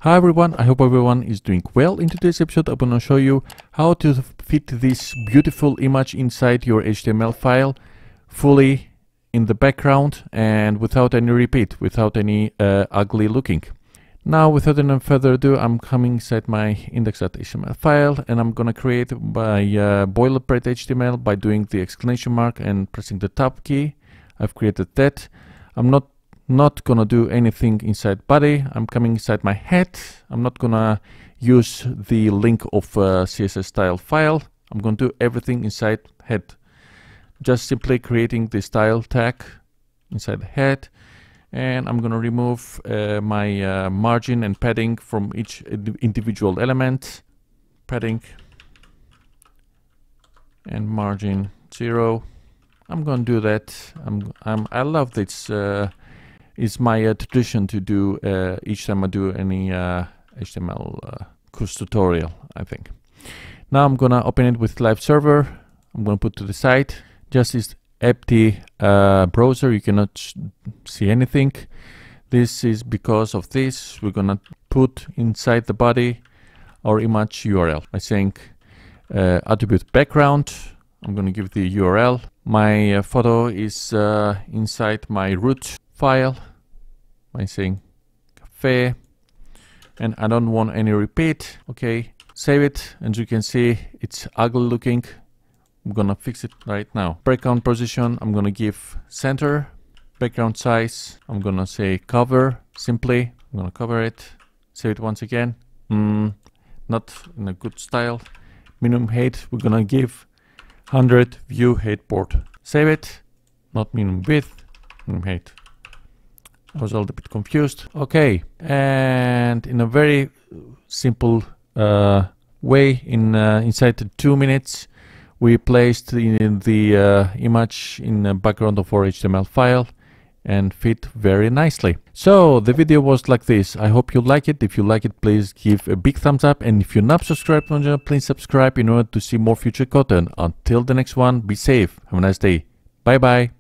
Hi everyone, I hope everyone is doing well. In today's episode I'm going to show you how to fit this beautiful image inside your HTML file fully in the background and without any repeat, without any ugly looking. Now without any further ado, I'm coming inside my index.html file and I'm going to create my boilerplate HTML by doing the exclamation mark and pressing the tab key. I've created that. I'm not gonna do anything inside body. I'm coming inside my head. I'm not gonna use the link of CSS style file. I'm gonna do everything inside head. Just simply creating the style tag inside the head, and I'm gonna remove my margin and padding from each individual element. Padding and margin 0. I'm gonna do that. I love this. It's my tradition to do each time I do any HTML course tutorial, I think. Now I'm gonna open it with live server. I'm gonna put to the side. Just this empty browser. You cannot see anything. This is because of this. We're gonna put inside the body our image URL by saying attribute background. I'm gonna give the URL. My photo is inside my root file by saying cafe, and I don't want any repeat. Okay, save it, and you can see it's ugly looking. I'm gonna fix it right now. Background position, I'm gonna give center. Background size, I'm gonna say cover simply. I'm gonna cover it, save it once again. Not in a good style. Minimum height, we're gonna give 100 view height port. Save it, not minimum width, minimum height. I was a little bit confused. Okay, and in a very simple way, inside the 2 minutes, we placed in the image in the background of our HTML file and fit very nicely. So the video was like this. I hope you like it. If you like it, please give a big thumbs up, and if you're not subscribed to the channel, please subscribe in order to see more future content. Until the next one, be safe. Have a nice day. Bye bye.